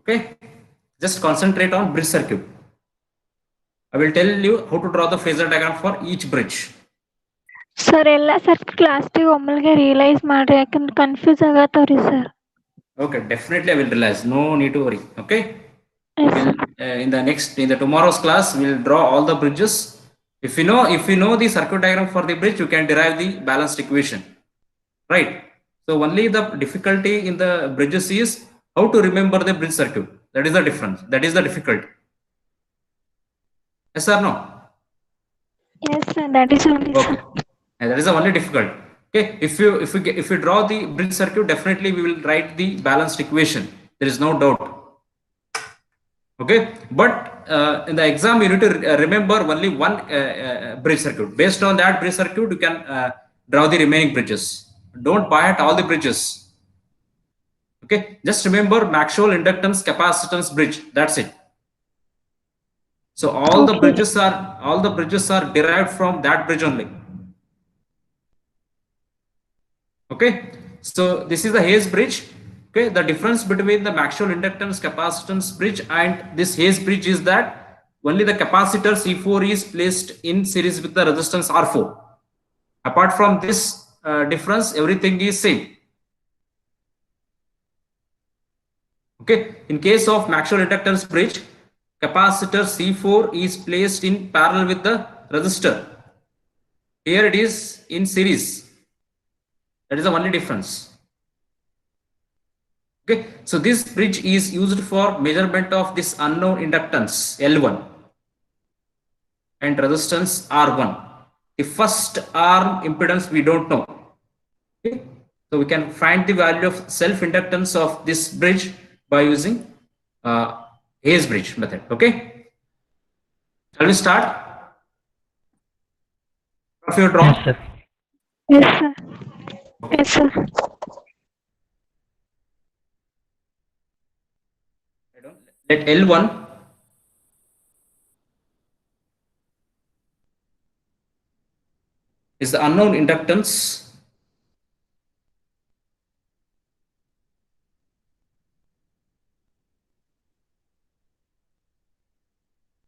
Okay, just concentrate on bridge circuit. I will tell you how to draw the phasor diagram for each bridge. Sir ಎಲ್ಲ circuit ಲಾಸ್ಟಿಗೆ ಒಮ್ಮಲ್ಗೆ realise ಮಾಡ್ರಿ ಯಾಕಂದ್ರೆ confuse ಆಗತ್ತವ್ರಿ sir. Okay, definitely I will realize. No need to worry. Okay. Yes We'll in the tomorrow's class we'll draw all the bridges. If you know the circuit diagram for the bridge, you can derive the balanced equation, right? So only the difficulty in the bridges is how to remember the bridge circuit. That is the difference. That is the difficulty. Yes or no? Yes sir that is only Okay. Sir. And that is the only difficult. Okay, if you draw the bridge circuit, definitely we will write the balanced equation. There is no doubt. Okay, but in the exam you need to remember only one bridge circuit. Based on that bridge circuit, you can draw the remaining bridges. Don't buy at all the bridges. Okay, just remember Maxwell inductance capacitance bridge. That's it. So all the bridges are derived from that bridge only. Okay, so this is the Hayes bridge. Okay, the difference between the Maxwell inductance capacitance bridge and this Hayes bridge is that only the capacitor C4 is placed in series with the resistance R4. Apart from this difference, everything is same. Okay, in case of Maxwell inductance bridge, capacitor C4 is placed in parallel with the resistor. Here it is in series. That is the only difference. Okay, so this bridge is used for measurement of this unknown inductance L1 and resistance R1. The first arm impedance we don't know. Okay, so we can find the value of self inductance of this bridge by using Hayes bridge method. Okay, shall we start? If you draw. Yes, sir. Yes sir. Yes sir. Let L1 is the unknown inductance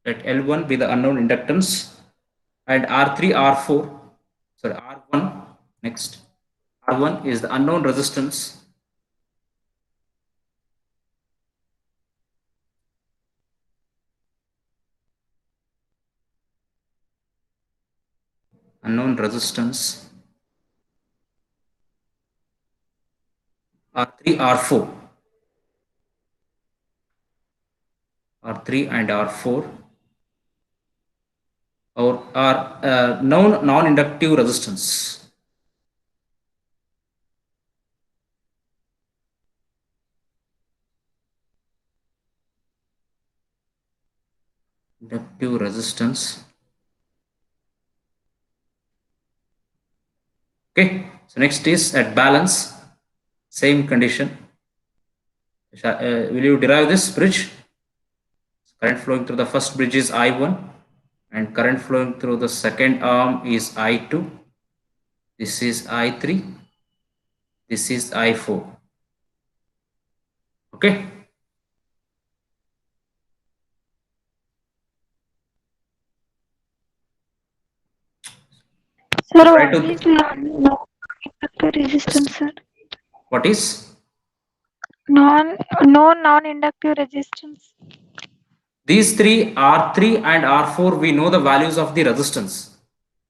let L1 be the unknown inductance and R3 R4 sorry R1 next R1 is the unknown resistance R3 R4 R3 and R4 or are known non-inductive resistance. Inductive resistance. Okay, so next is at balance, same condition. Will you derive this bridge? Current flowing through the first bridge is I1 and current flowing through the second arm is I2. This is I3. This is I4. Okay. Sir Try to. Resistance sir. What is? Non inductive resistance. These three R3 and R4 we know the values of the resistance.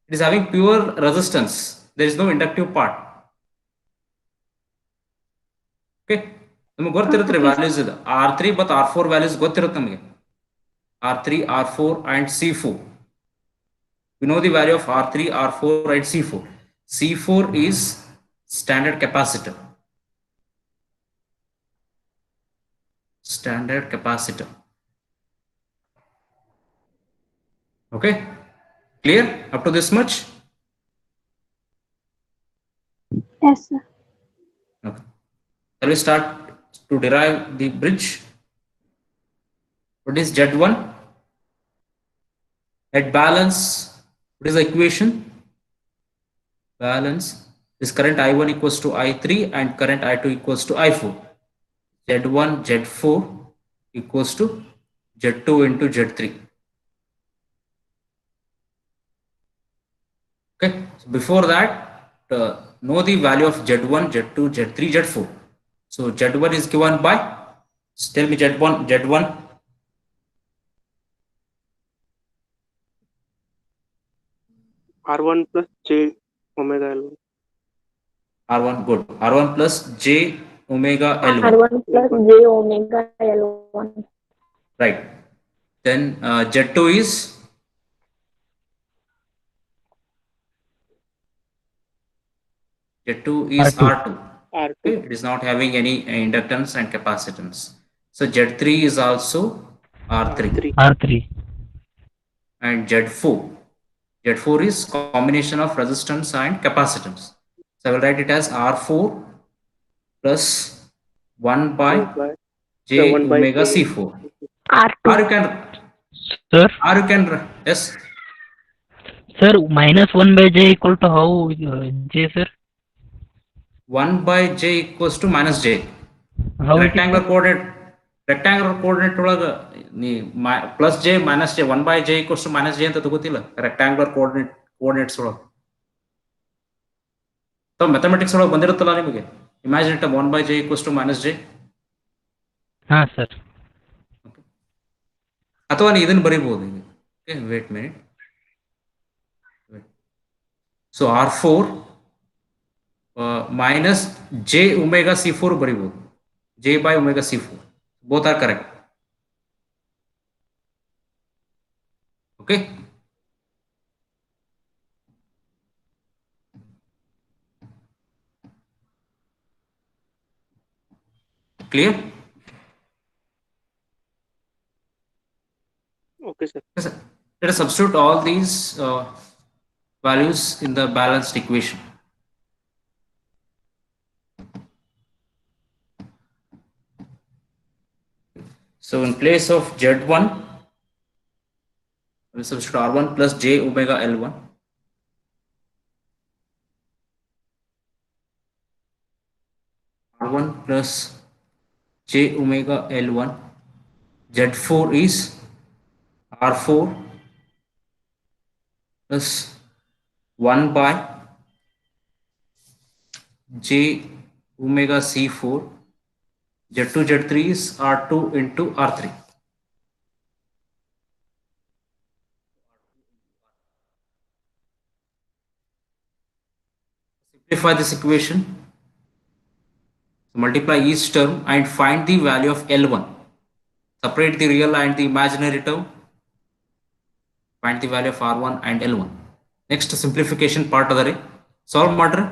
It is having pure resistance. There is no inductive part. Okay. ನಮಗೆ ಗೊತ್ತಿರುತ್ತೆ values ಇದೆ R3 but R4 values ಗೊತ್ತಿರುತ್ತೆ ನಮಗೆ R3 R4 and C4. We know the value of R3 R4 and C4. C4 is standard capacitor. Standard capacitor. Okay, clear up to this much? Yes, sir. Okay, shall we start to derive the bridge? What is Z1? At balance, what is the equation? Balance, this current I1 equals to I3 and current I2 equals to I4. Z1, Z4 equals to Z2 into Z3. Okay, so before that, know the value of Z1, Z2, Z3, Z4. So Z1 is given by, tell me Z1, Z1, R1 plus J omega L1. R1, good. R1 plus J omega L1, R1 plus L1. J omega L1. right. Then Z2 is Z2 is R2. R2. R2. Okay, it is not having any inductance and capacitance. So Z3 is also R3. R3. R3. And Z4. Z4 is combination of resistance and capacitance. So I will write it as R4 plus 1 by 1 by J 1 by omega J. C4. R2. Or you can, Sir, yes, sir, minus 1 by J equal to how, J, sir? 1 by J equals to minus J. How it is, Rectangular sir? coordinate, rectangular coordinate plus J minus J, 1 by J equals to minus J ಅಂತ ತಗೋತಿಲ್ಲ rectangular coordinates ಒಳಗೆ. So mathematics ಒಳಗೆ ಬಂದಿರುತ್ತಲ್ಲ ನಿಮಗೆ, imagine it 1 by J equals to minus J. ಹಾ sir. ಅಥವಾ ನೀವು ಇದನ್ನು ಬರೀಬಹುದು. Okay, wait minute. So R4 minus J omega C4 ಬರೀಬಹುದು. J by omega C4. Both are correct. Okay. Clear? Okay, sir. Yes, sir. Let us substitute all these values in the balanced equation. So in place of Z1, we will substitute R1 plus J omega L1. R1 plus J omega L1. Z4 is R4 plus 1 by J omega C4. Z2, Z3 is R2 into R3. Simplify this equation. Multiply each term and find the value of L1. Separate the real and the imaginary term. Find the value of R1 and L1. Next simplification part adare. Solve ಮಾಡ್ರಿ.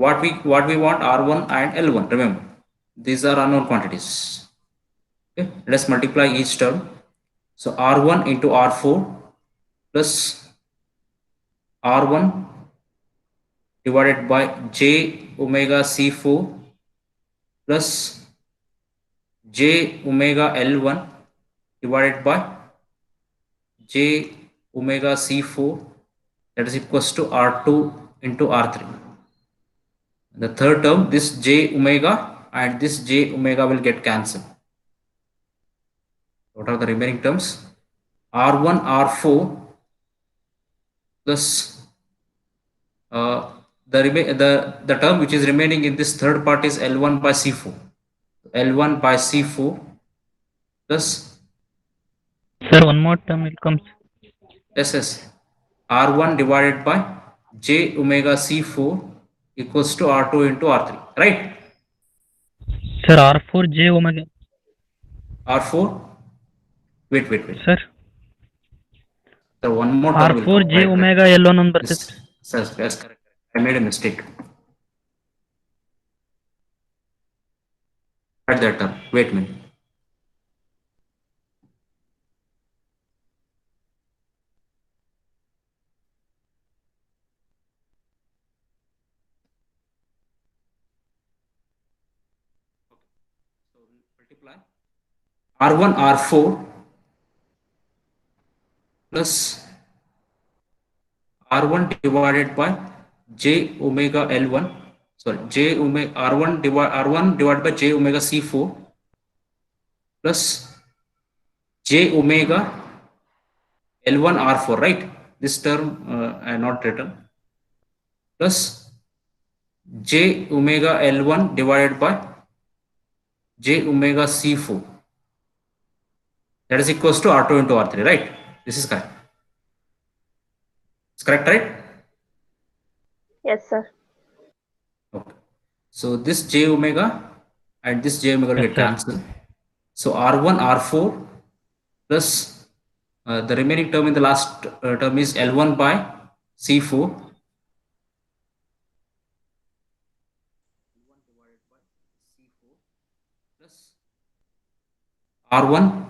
What we want R1 and L1. Remember, these are unknown quantities. Okay, let us multiply each term. So R1 into R4 plus R1 divided by J omega C4 plus J omega L1 divided by J omega C4, that is equals to R2 into R3. The third term, this J omega and this J omega will get cancelled. What are the remaining terms? R1 R4 plus the term which is remaining in this third part is L1 by C4. L1 by C4 plus, Sir, one more term will come. yes, R1 divided by J omega C4 equals to R2 into R3, right? Sir, R4 J omega. R4, wait. Sir, So one more term will R4 come. J Right. omega L1 ಅಂತ ಬರ್ತೈತೆ. Yes, correct. I made a mistake. Write that term. Wait a minute. So multiply R1 R4 plus R1 divided by j omega L1, sorry, j omega R1 divided by j omega C4 plus j omega L1 R4, right? This term I have not written, plus j omega L1 divided by j omega C4, that is equals to R2 into R3, right? This is correct. It's correct, right? Yes, sir. Okay. So this j omega and this j omega will Yes, get sir. cancelled. So R1, R4 plus the remaining term in the last term is L1 by C4 plus R1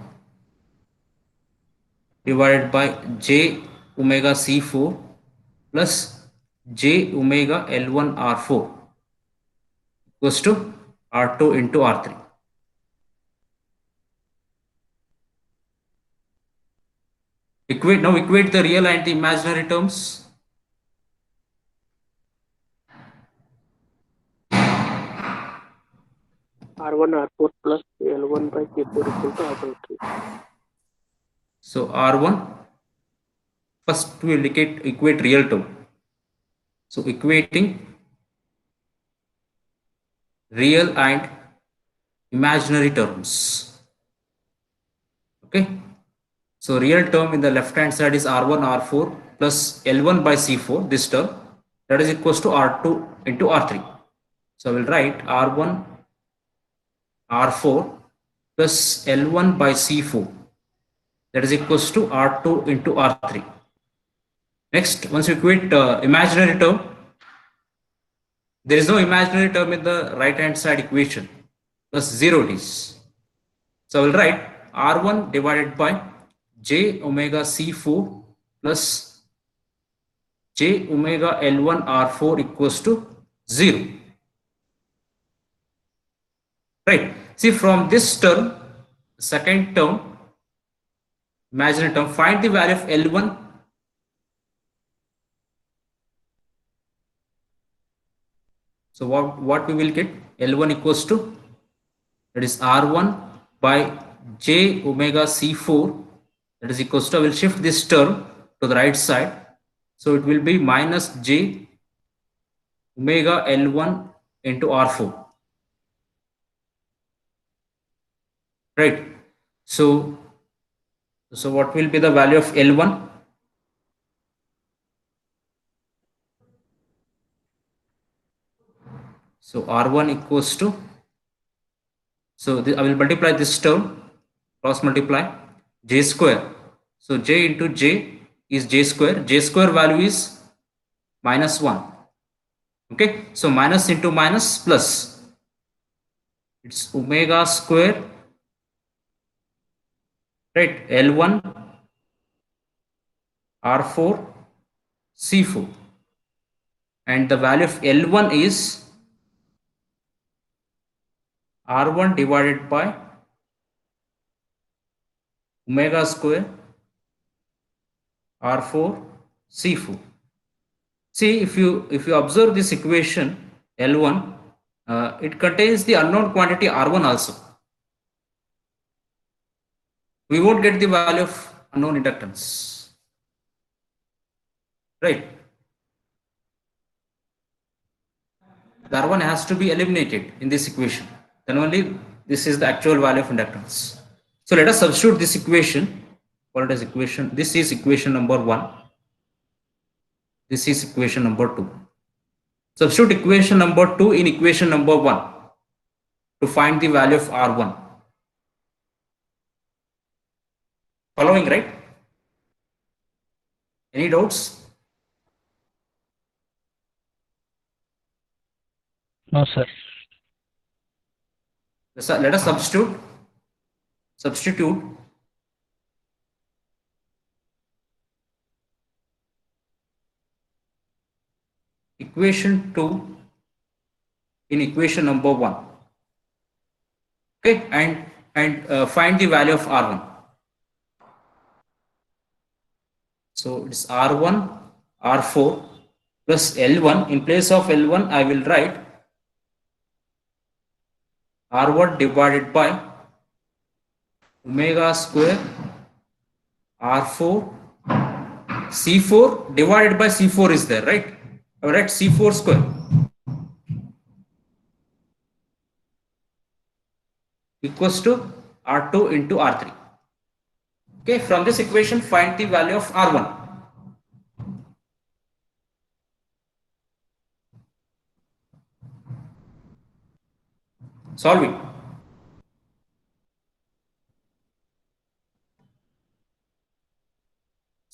divided by j omega C4 plus j omega L1 R4 equals to R2 into R3. Equate the real and the imaginary terms. R1 R4 plus L1 by C4 equal to R2 So R1, first we will equate real term. So equating real and imaginary terms. Okay. So real term in the left hand side is R1 R4 plus L1 by C4, this term, that is equals to R2 into R3. So I will write R1 R4 plus L1 by C4, that is equals to R2 into R3. Next, once you equate imaginary term, there is no imaginary term in the right hand side equation, plus 0 it is. So I will write R1 divided by j omega C4 plus j omega L1 R4 equals to 0. Right. See, from this term, second term, imaginary term, find the value of L1. So what we will get? L1 equals to, that is R1 by j omega C4, that is equals to, I will shift this term to the right side. So it will be minus j omega L1 into R4. Right. So what will be the value of L1? So R1 equals to, so I will multiply this term, cross multiply, j square. So j into j is j square value is minus 1. Okay, so minus into minus plus, it's omega square, right? L1 R4 C4, and the value of L1 is R1 divided by omega square R4 C4. See, if you observe this equation L1, it contains the unknown quantity R1 also. We won't get the value of unknown inductance, right? The R1 has to be eliminated in this equation. Then only this is the actual value of inductance. So let us substitute this equation, call it as equation. This is equation number 1. This is equation number 2. Substitute equation number 2 in equation number 1 to find the value of R1. Following, right? Any doubts? No, sir. Let us substitute equation 2 in equation number 1. Okay, and find the value of R1. So it's R1, R4 plus L1. In place of L1, I will write R1 divided by omega square R4 C4 divided by C4 is there, right? I will write C4 square equals to R2 into R3. Okay, from this equation, find the value of R1. Solve it.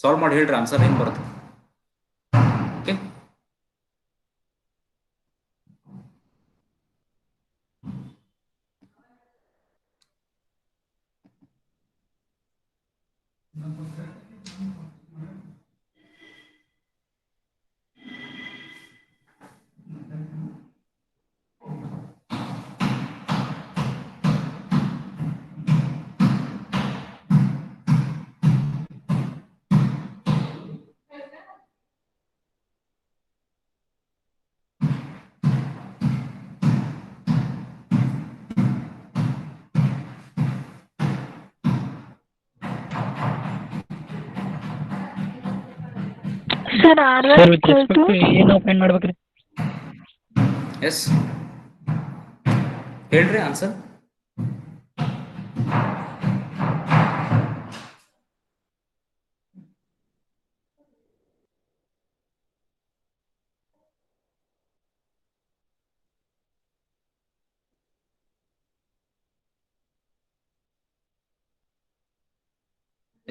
Solve ಮಾಡಿ ಹೇಳ್ರಿ answer ಏನು ಬರುತ್ತೆ. Okay. Sir, R1 sir with equal to respect ಏನು find ಮಾಡ್ಬೇಕ್ರಿ? S ಹೇಳ್ರಿ answer.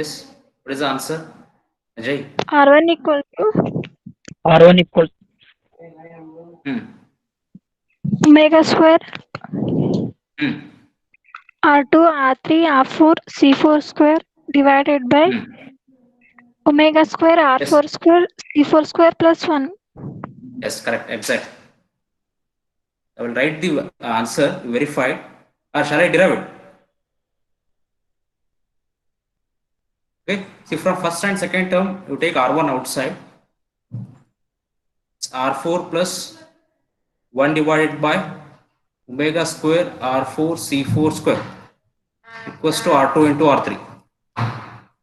Yes, what is the answer? Ajay. R1 equal to R1 equal omega square Hmm. R2, R3, R4, C4 square divided by omega square R4 Yes. square C4 square plus 1. Yes, correct, exact. I will write the answer verified, or shall I derive it? Okay, see from first and second term, you take R1 outside. It's R4 plus 1 divided by omega square R4 C4 square equals to R2 into R3.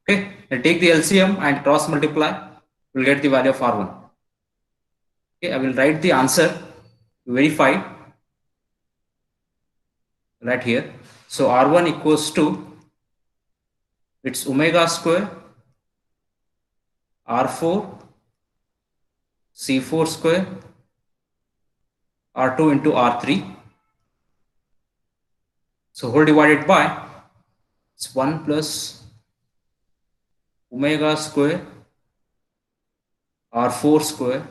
Okay, I take the LCM and cross multiply, we will get the value of R1. Okay, I will write the answer verified right here. So R1 equals to, it's omega square R4 C4 square R2 into R3. So whole divided by, it's 1 plus omega square R4 square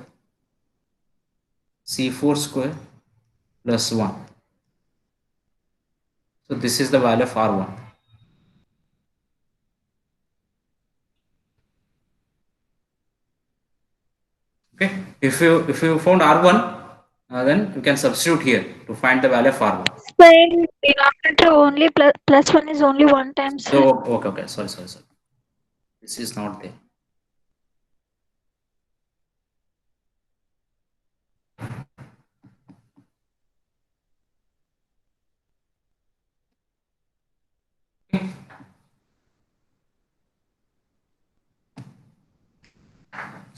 C4 square plus 1. So this is the value of R1. Okay, if you found R1, then you can substitute here to find the value of R1. So in denominator only plus 1 is only one time, sir. So okay, sorry. This is not there.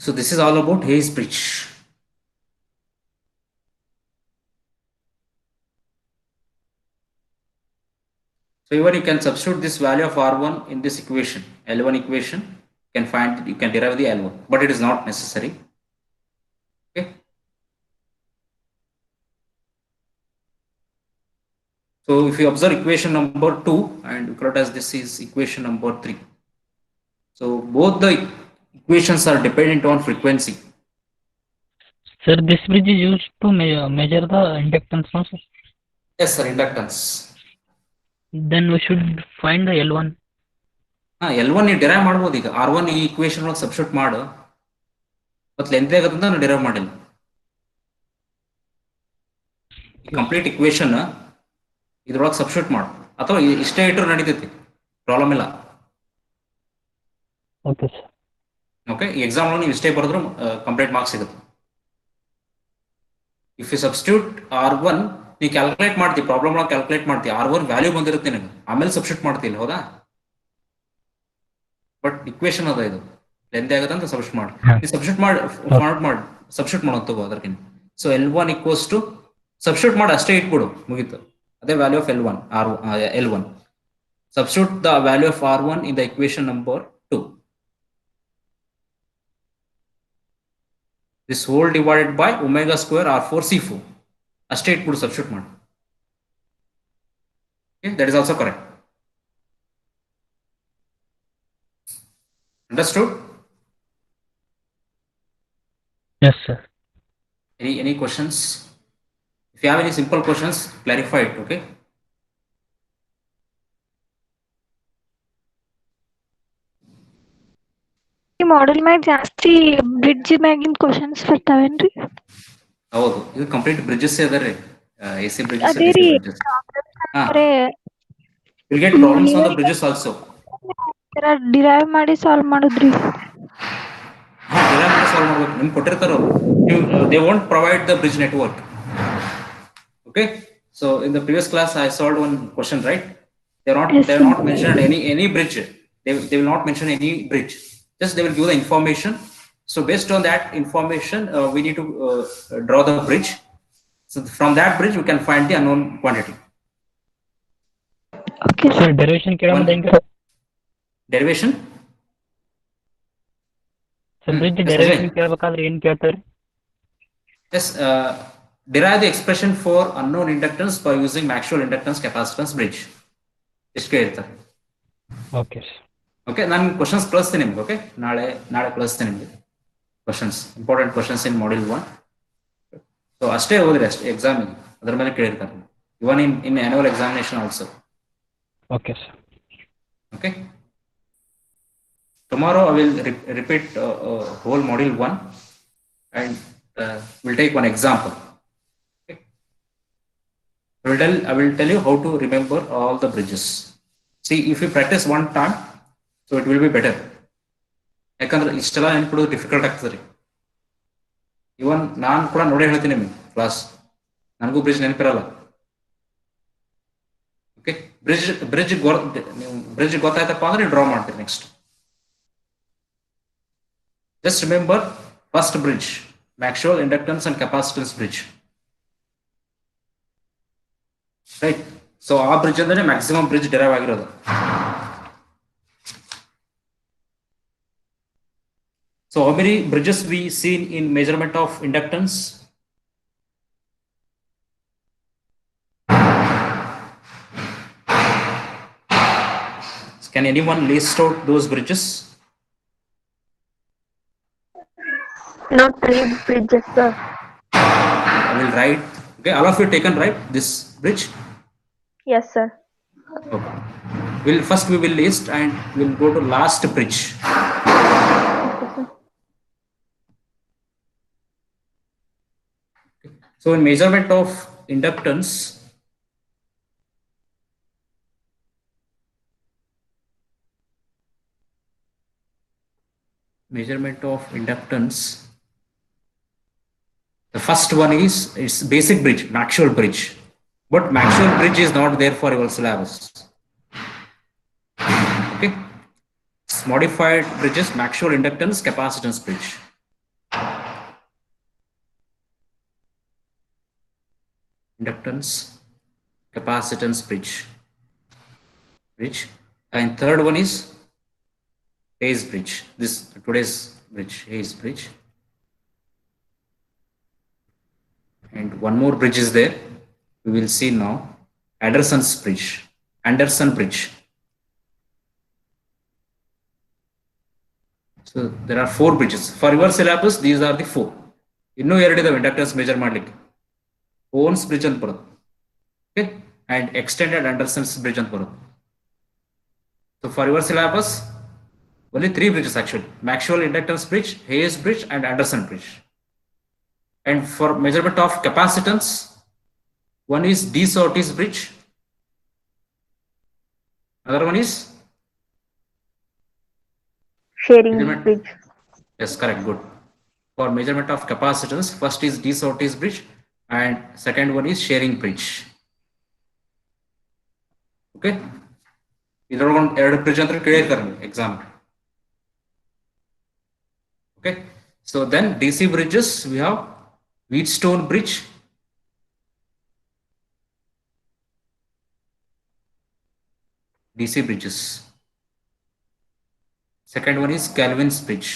So this is all about Hayes bridge. So even you can substitute this value of R1 in this equation, L1 equation, you can derive the L1, but it is not necessary. Okay. So if you observe equation number 2 and you call it as this is equation number 3. So both the equations are dependent on frequency. Sir, this bridge is used to measure the inductance, no, sir? Yes, sir, inductance. Then we should find the L1. L1 ನೀವು derive ಮಾಡ್ಬೋದು ಈಗ R1 ಈ equation ಒಳಗೆ substitute ಮಾಡು, ಮತ್ತೆ length ಆಗತ್ತಂತ ನಾನು derive ಮಾಡಿಲ್ಲ. Complete equation ಇದ್ರೊಳಗೆ ಸಬ್ಸ್ಟಿಟ್ಯೂಟ್ ಮಾಡು, ಅಥವಾ ಇಷ್ಟೇ ಇಟ್ಟರು ನಡೀತೈತಿ, ಪ್ರಾಬ್ಲಮ್ ಇಲ್ಲ. Okay, sir. ಓಕೆ, ಈ ಎಕ್ಸಾಮ್ ನೀವು ಇಷ್ಟೇ ಬರೆದ್ರು ಕಂಪ್ಲೀಟ್ ಮಾರ್ಕ್ಸ್ ಸಿಗುತ್ತೆ. ಇಫ್ ಯು ಸಬ್ಸ್ಟಿಟ್ಯೂಟ್ R1, ನೀವು ಕ್ಯಾಲ್ಕುಲೇಟ್ ಮಾಡ್ತೀವಿ, ಪ್ರಾಬ್ಲಮ್ ಒಳಗೆ ಕ್ಯಾಲ್ಕುಲೇಟ್ ಮಾಡ್ತೀವಿ, R1 ವ್ಯಾಲ್ಯೂ ಬಂದಿರುತ್ತೆ ನಿನಗೆ, ಆಮೇಲೆ ಸಬ್ಸ್ಟಿಟ್ಯೂಟ್ ಮಾಡ್ತಿಲ್ಲ, ಹೌದಾ? ಬಟ್ ಇಕ್ವೇಶನ್ ಅದ, ಇದು ಲೆಂತ್ ಆಗುತ್ತೆ ಅಂತ ಸಬ್ಸ್ಟಿಟ್ಯೂಟ್ ಮಾಡಿ, ನೀವು ಸಬ್ಸ್ಟಿಟ್ಯೂಟ್ ಮಾಡಿ ಫಾರ್ಮಟ್ ಮಾಡಿ ಸಬ್ಸ್ಟಿಟ್ಯೂಟ್ ಮಾಡೋದು ತಗೋ ಅದಕ್ಕಿಂತ. So L1 equals to substitute ಮಾಡಿ ಅಷ್ಟೇ ಇಟ್ಬಿಡು, ಮುಗೀತು. ಅದೇ value of L1. Substitute the value of R1 in the equation number 2. This whole divided by omega square R4 C4. A state put substitute mode. Okay, that is also correct. Understood? Yes, sir. Any questions? If you have any simple questions, clarify it. Okay. ಈ model ಮ್ಯಾಗ ಜಾಸ್ತಿ bridge ಮ್ಯಾಗಿನ questions ಬರ್ತಾವೇನ್ರಿ? ಹೌದು, ಇದು complete bridges ಅದರಿ, AC bridges, ಅದೇ DC ರೀ, bridges. You'll get problems on the bridges also. Derive ಮಾಡಿ ಸಾಲ್ವ್ ಮಾಡುದ್ರಿ. ಡಿರೈವ್ ಮಾಡಿ ಸಾಲ್ವ್ ಮಾಡ್ಬೇಕು, ನಿಮ್ಗೆ ಕೊಟ್ಟಿರ್ತಾರ ಅವರು. They won't provide the bridge network. Okay, so in the previous class I solved one question, right? They're not mentioned any bridge. They will not mention any bridge. Just they will give the information. So based on that information, we need to draw the bridge. So from that bridge, we can find the unknown quantity. Okay. Sir, derivation ಕೇಳೋದು ಹೆಂಗೆ? Derivation? Sir, bridge derivation ಕೇಳಬೇಕಾದ್ರೆ ಏನು ಕೇಳ್ತಾರೆ? Yes, derive the expression for unknown inductance by using Maxwell inductance capacitance bridge. ಎಷ್ಟು ಕೇಳಿರ್ತಾರೆ? Okay. Okay, ನಾನು questions ಕಳಿಸ್ತೀನಿ ನಿಮ್ಗೆ. Okay, ನಾಳೆ ಕಳಿಸ್ತೀನಿ ನಿಮಗೆ questions, important questions in module 1. So ಅಷ್ಟೇ ಓದಿರಿ, ಅಷ್ಟೇ ಎಕ್ಸಾಮಿಗೆ ಅದರ ಮೇಲೆ ಕೇಳಿರ್ತಾರೆ, even in annual examination also. Okay, sir. Okay, tomorrow I will repeat whole module 1 and we'll take one example. Okay, I will tell you how to remember all the bridges. See, if you practice one time, so it will be better. ಯಾಕಂದ್ರೆ ಇಷ್ಟೆಲ್ಲ ನೆನ್ಪಿಡೋದು difficult ಆಗ್ತದೆ ರೀ. ಇವನ್ ನಾನು ಕೂಡ ನೋಡೇ ಹೇಳ್ತೀನಿ ನಿಮಗೆ class, ನನಗೂ ಬ್ರಿಡ್ಜ್ ನೆನಪಿರಲ್ಲ. ಓಕೆ, ಬ್ರಿಡ್ಜ್ ಗೊತ್ತಾಯ್ತಪ್ಪ ಅಂದ್ರೆ ಡ್ರಾ ಮಾಡ್ತೀರಿ. Next just remember first bridge, Maxwell inductance and capacitance bridge, right? So ಆ ಬ್ರಿಡ್ಜ್ ಅಂದ್ರೆ ಮ್ಯಾಕ್ಸಿಮಮ್ ಬ್ರಿಡ್ಜ್ ಡಿರೈವ್ ಆಗಿರೋದು. So how many bridges we seen in measurement of inductance? Can anyone list out those bridges? Not 3 bridges, sir. I will write. Okay, all of you taken, right, this bridge? Yes, sir. Okay. We will list and we'll go to last bridge. So in measurement of inductance, the first one is basic bridge, Maxwell bridge. But Maxwell bridge is not there for your syllabus. Okay, it's modified bridges, Maxwell inductance capacitance bridge. Inductance capacitance bridge, and third one is Hayes bridge. This today's bridge, Hayes bridge, and one more bridge is there. We will see now, Anderson bridge. So there are 4 bridges for your syllabus. These are the 4. ಇನ್ನೂ 2 ಇದಾವೆ inductance measure ಮಾಡ್ಲಿಕ್ಕೆ. Owns bridge ಅಂತ ಬರುತ್ತೆ, okay, and extended ಅಂಡರ್ಸನ್ಸ್ bridge ಅಂತ ಬರುತ್ತೆ. So for your syllabus only 3 bridges actually: Maxwell inductance bridge, Hayes bridge, and Anderson bridge. And for measurement of capacitance, one is De Sauty's bridge, another one is Sharing bridge. Yes, correct. Good. For measurement of capacitance, first is de Sauty's bridge and second one is sharing bridge. Okay. ಇದರೊಳಗೊಂದು ಎರಡು bridge ಅಂತ ಕೇಳಿರ್ತಾರೆ exam. Okay. So then DC bridges, we have Wheatstone bridge, DC bridges. Second one is Kelvin's bridge.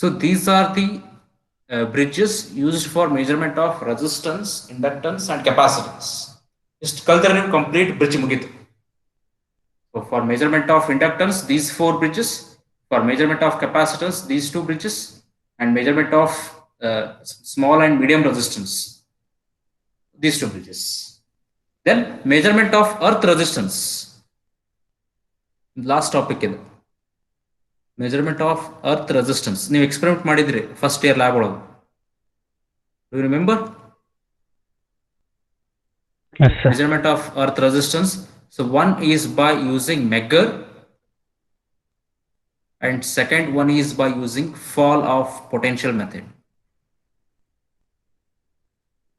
So these are the bridges used for measurement of resistance, inductance and capacitance. Just ಕಲ್ತರೆ ನೀವು complete bridge ಮುಗಿತು. So for measurement of inductance, these 4 bridges. For measurement of capacitance, these 2 bridges. And measurement of small and medium resistance, these 2 bridges. Then measurement of earth resistance. Last topic is measurement of earth resistance. ನೀವು experiment ಮಾಡಿದ್ರಿ first year lab ಒಳಗೆ. Do you remember? Yes, sir. Measurement of earth resistance. So one is by using Megger and second one is by using fall of potential method.